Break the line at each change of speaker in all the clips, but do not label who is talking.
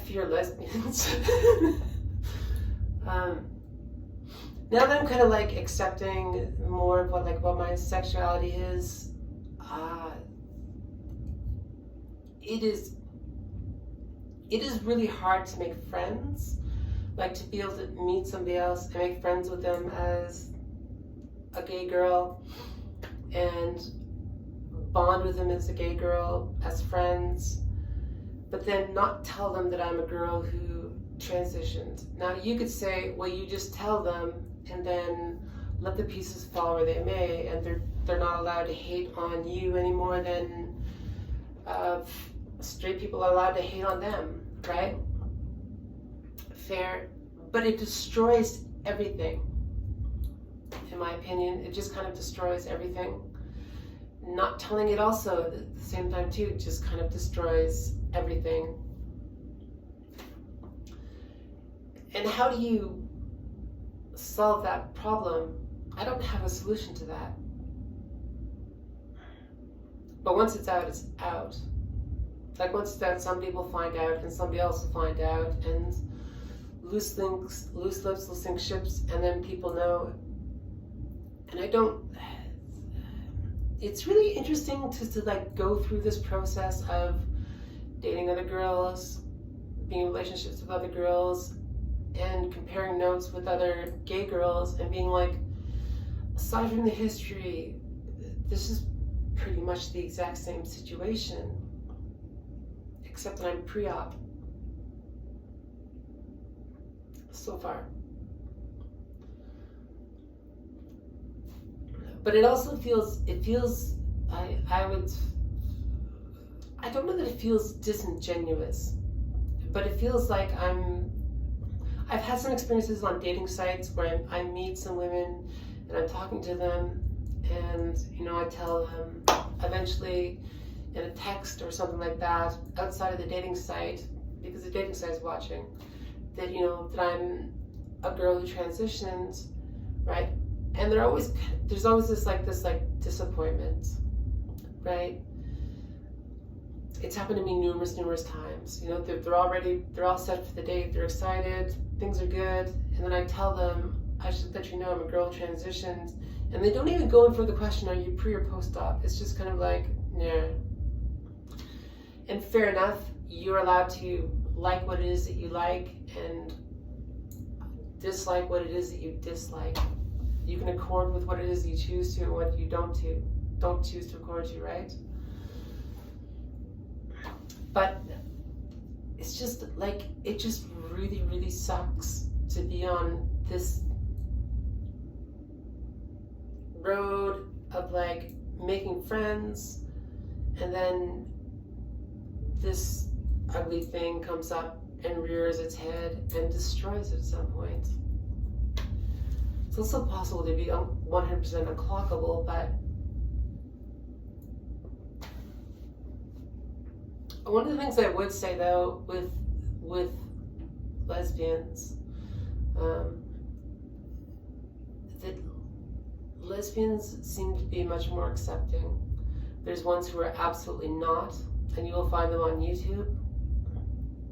Fear Lesbians. Now that I'm kind of like accepting more of what my sexuality is, it is really hard to make friends, like to be able to meet somebody else and make friends with them as a gay girl and bond with them as a gay girl, as friends, but then not tell them that I'm a girl who transitioned. Now you could say, well, you just tell them and then let the pieces fall where they may, and they're not allowed to hate on you any more than straight people are allowed to hate on them, right? Fair, but it destroys everything. In my opinion, it just kind of destroys everything. Not telling it also at the same time too just kind of destroys everything. And how do you solve that problem? I don't have a solution to that. But once it's out, it's out. Like once it's out, some people find out and somebody else will find out, and loose lips will sink ships, and then people know. And it's really interesting to like go through this process of dating other girls, being in relationships with other girls, and comparing notes with other gay girls and being like, aside from the history, this is pretty much the exact same situation, except that I'm pre-op so far. But it also feels, I don't know that it feels disingenuous, but it feels like I've had some experiences on dating sites where I meet some women and I'm talking to them, and I tell them eventually in a text or something like that outside of the dating site, because the dating site is watching, that that I'm a girl who transitions, right? And there's always this disappointment, right? It's happened to me numerous times. They're all set for the date, they're excited, things are good, and then I tell them, I should let you know I'm a girl transitioned, and they don't even go in for the question, are you pre or post-op? It's just kind of like, yeah. And fair enough, you're allowed to like what it is that you like and dislike what it is that you dislike. You can accord with what it is you choose to and what you don't choose to accord to, right? But it's just like, it just really sucks to be on this road of like making friends, and then this ugly thing comes up and rears its head and destroys it at some point. It's also possible to be 100% unclockable, but one of the things I would say though with lesbians, that lesbians seem to be much more accepting. There's ones who are absolutely not, and you will find them on YouTube,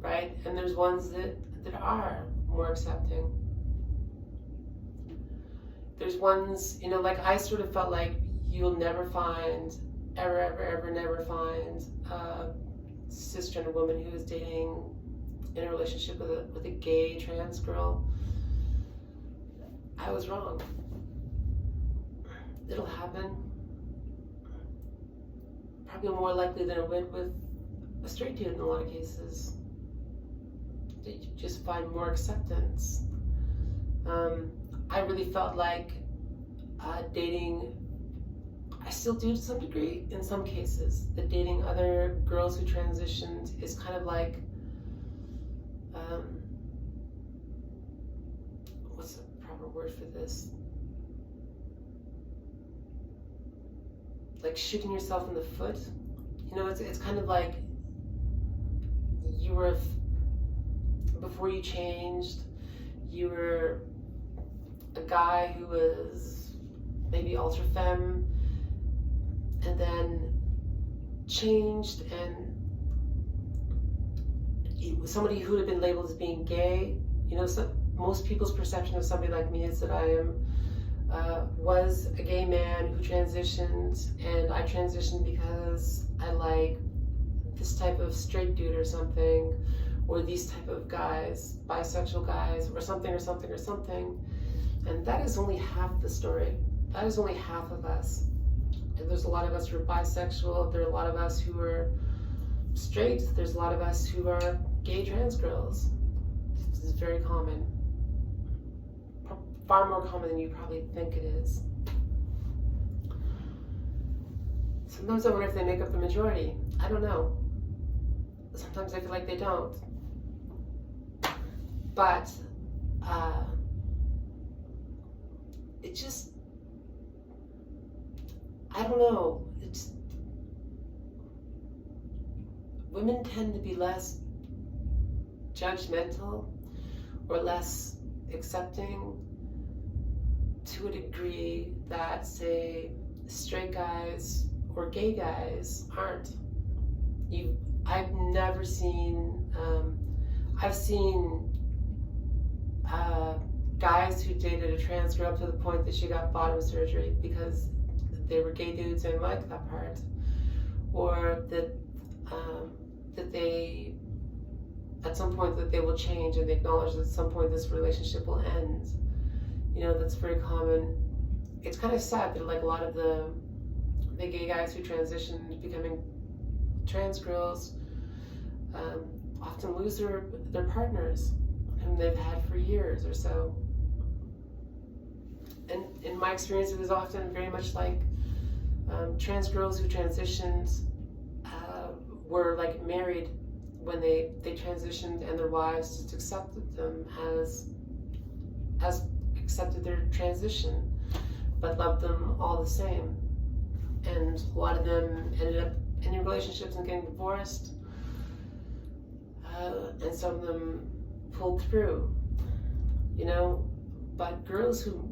right? And there's ones that are more accepting. There's ones, like I sort of felt like you'll never find, never find a cisgender woman who is dating in a relationship with a gay trans girl. I was wrong. It'll happen. Probably more likely than it would with a straight dude in a lot of cases. You just find more acceptance. I really felt like dating, I still do to some degree in some cases, that dating other girls who transitioned is kind of like, what's the proper word for this? Like shooting yourself in the foot. It's kind of like you were, before you changed, you were a guy who was maybe ultra femme, and then changed, and somebody who would have been labeled as being gay. You know, most people's perception of somebody like me is that I was a gay man who transitioned, and I transitioned because I like this type of straight dude or something, or these type of guys, bisexual guys, or something, or something, or something. And that is only half the story. That is only half of us. And there's a lot of us who are bisexual, there are a lot of us who are straight, there's a lot of us who are gay trans girls. This is very common. Far more common than you probably think it is. Sometimes I wonder if they make up the majority. I don't know. Sometimes I feel like they don't. But it just, I don't know. It's, women tend to be less judgmental or less accepting to a degree that, say, straight guys or gay guys aren't. I've never seen, I've seen guys who dated a trans girl to the point that she got bottom surgery because they were gay dudes and liked that part, or that they, at some point, that they will change and they acknowledge that at some point this relationship will end. You know, that's very common. It's kind of sad that like a lot of the gay guys who transition to becoming trans girls often lose their partners whom they've had for years or so. And in my experience, it was often very much like trans girls who transitioned were like married when they transitioned, and their wives just accepted them as accepted their transition, but loved them all the same. And a lot of them ended up in relationships and getting divorced, and some of them pulled through, you know. But girls who,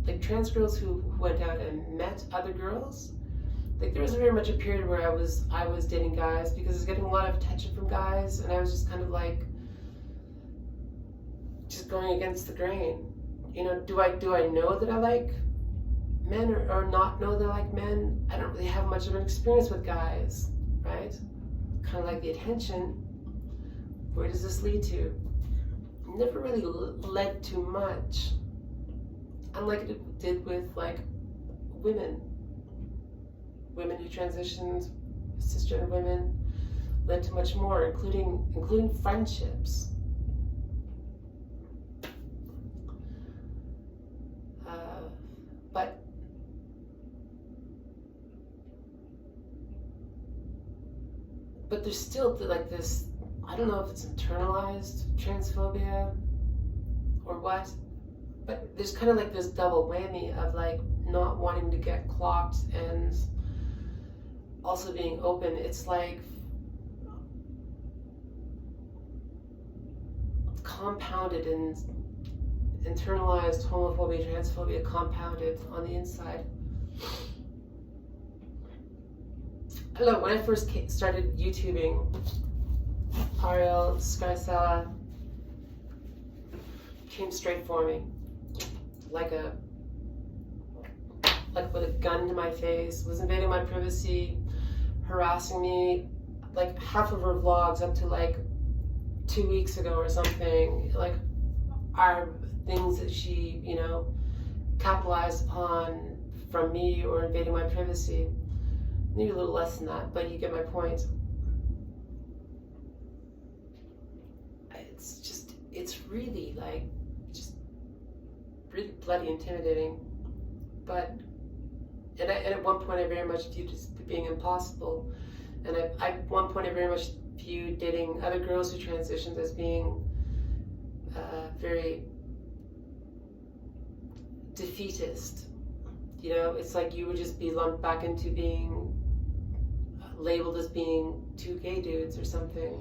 like trans girls who went out and met other girls, like there was very much a period where I was dating guys because I was getting a lot of attention from guys, and I was just kind of like just going against the grain. You know, do I know that I like men or not know that I like men? I don't really have much of an experience with guys, right? Kind of like the attention. Where does this lead to? Never really led to much. Unlike it did with like women who transitioned, cisgender women, led to much more, including friendships. But there's still like this, I don't know if it's internalized transphobia or what, but there's kind of like this double whammy of like not wanting to get clocked and also being open. It's like compounded and internalized homophobia, transphobia compounded on the inside. I don't know, when I first started YouTubing, Ariel Scarcella came straight for me, like with a gun to my face, was invading my privacy, harassing me. Like half of her vlogs up to like 2 weeks ago or something, like are things that she, you know, capitalized upon from me or invading my privacy. Maybe a little less than that, but you get my point. It's really like, just really bloody intimidating. But, and at one point I very much viewed it as being impossible. And at one point I very much viewed dating other girls who transitioned as being very defeatist. You know, it's like you would just be lumped back into being labeled as being two gay dudes or something.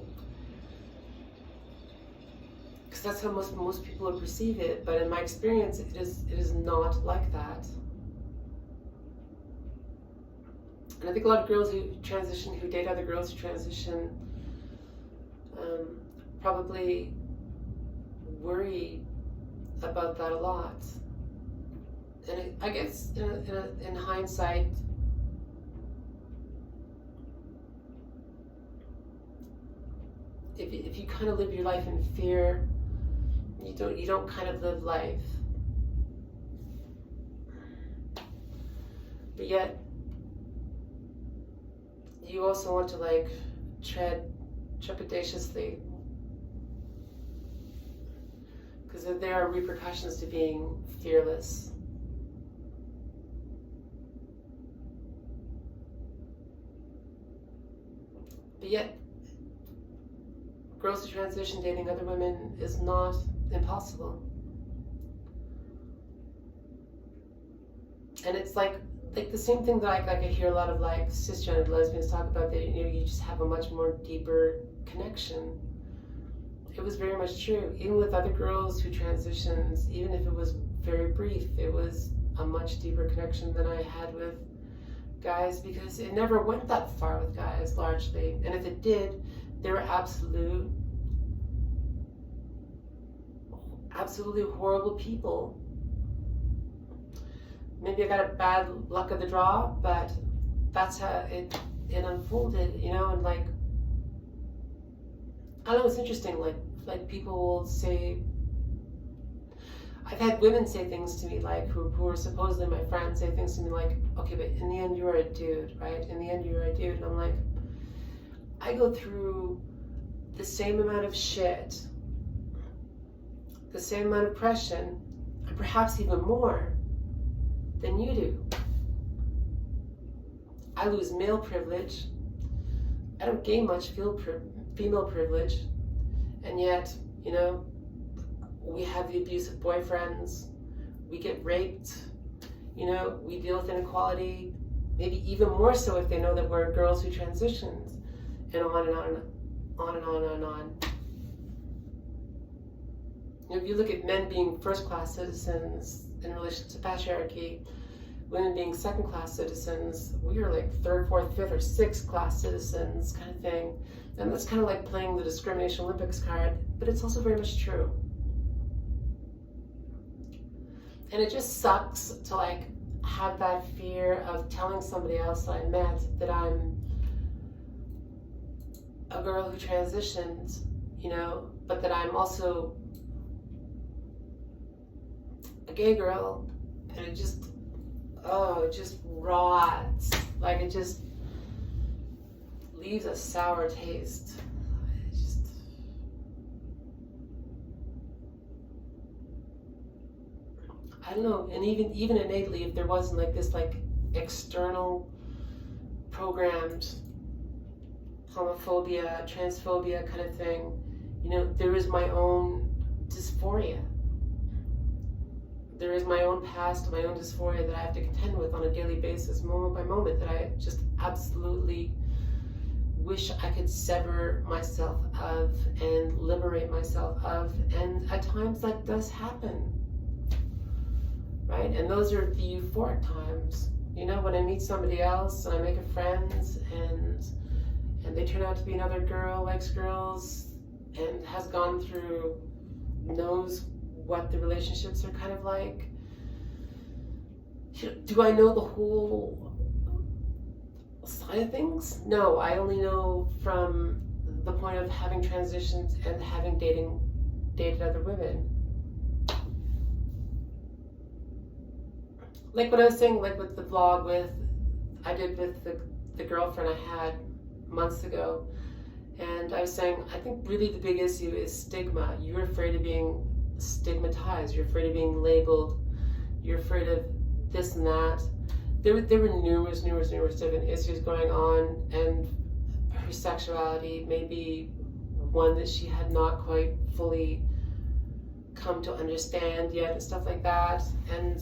Because that's how most people would perceive it, but in my experience, it is not like that. And I think a lot of girls who transition, who date other girls who transition, probably worry about that a lot. And I guess in hindsight, if you kind of live your life in fear, you don't kind of live life. But yet, you also want to like tread trepidatiously, because there are repercussions to being fearless. But yet, girls who transition dating other women is not impossible. And it's like the same thing that I hear a lot of like cisgendered lesbians talk about, that you just have a much more deeper connection. It was very much true. Even with other girls who transitioned, even if it was very brief, it was a much deeper connection than I had with guys, because it never went that far with guys largely. And if it did, they were absolutely horrible people. Maybe I got a bad luck of the draw, but that's how it unfolded, and like, I don't know, it's interesting, like people will say, I've had women say things to me, like, who are supposedly my friends, say things to me like, okay, but in the end you are a dude, right? In the end you're a dude. And I'm like, I go through the same amount of shit, the same amount of oppression, and perhaps even more than you do. I lose male privilege. I don't gain much female privilege. And yet, we have the abusive boyfriends, we get raped, we deal with inequality, maybe even more so if they know that we're girls who transitioned, and on and on and on and on and on. If you look at men being first-class citizens in relation to patriarchy, women being second-class citizens, we are like third, fourth, fifth, or sixth-class citizens kind of thing. And that's kind of like playing the discrimination Olympics card, but it's also very much true. And it just sucks to like have that fear of telling somebody else that I met that I'm a girl who transitioned, but that I'm also a gay girl, and it just rots. Like, it just leaves a sour taste. I don't know, and even innately, if there wasn't like this like external programmed homophobia, transphobia kind of thing, there is my own dysphoria. There is my own past, my own dysphoria that I have to contend with on a daily basis, moment by moment, that I just absolutely wish I could sever myself of and liberate myself of. And at times that does happen, right? And those are the euphoric times. When I meet somebody else and I make a friend and they turn out to be another girl, likes girls, and has gone through, knows what the relationships are kind of like. Do I know the whole side of things? No, I only know from the point of having transitioned and having dated other women. Like what I was saying, like with the vlog I did with the girlfriend I had months ago, and I was saying, I think really the big issue is stigma. You're afraid of being stigmatized, you're afraid of being labeled, you're afraid of this and that. There were numerous different issues going on, and her sexuality may be one that she had not quite fully come to understand yet, and stuff like that. And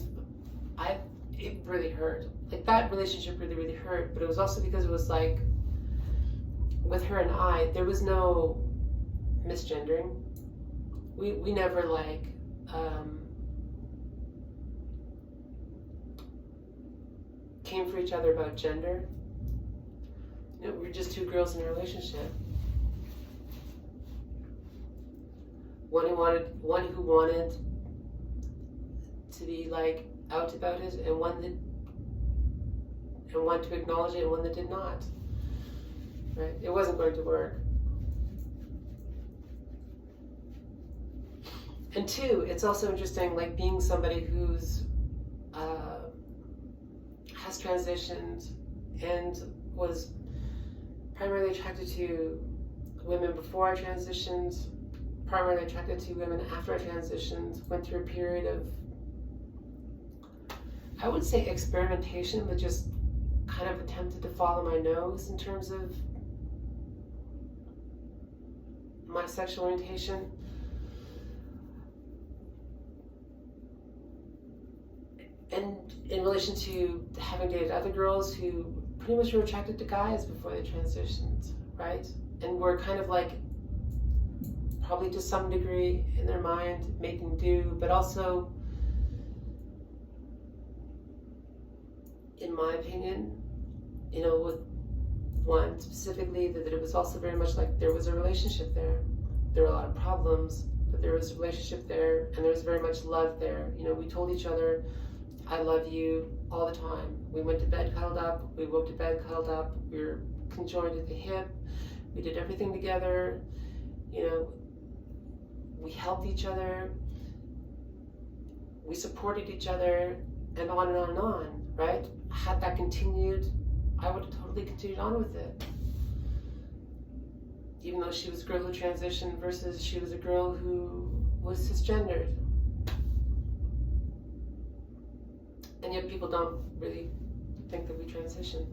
it really hurt. Like, that relationship really hurt, but it was also because it was like, with her and I, there was no misgendering. We never like came for each other about gender. We were just two girls in a relationship. one who wanted to be like out about it, and one to acknowledge it, and one that did not. Right? It wasn't going to work. And two, it's also interesting, like being somebody who's has transitioned and was primarily attracted to women before I transitioned, primarily attracted to women after I transitioned, went through a period of, I would say, experimentation, but just kind of attempted to follow my nose in terms of my sexual orientation. And in relation to having dated other girls who pretty much were attracted to guys before they transitioned, right? And were kind of like, probably to some degree in their mind, making do, but also, in my opinion, you know, with one specifically, that it was also very much like there was a relationship there. There were a lot of problems, but there was a relationship there, and there was very much love there. You know, we told each other, I love you, all the time. We went to bed cuddled up, we woke to bed cuddled up, we were conjoined at the hip, we did everything together, you know, we helped each other, we supported each other, and on and on and on, right? Had that continued, I would have totally continued on with it. Even though she was a girl who transitioned versus she was a girl who was cisgendered. And yet people don't really think that we transition.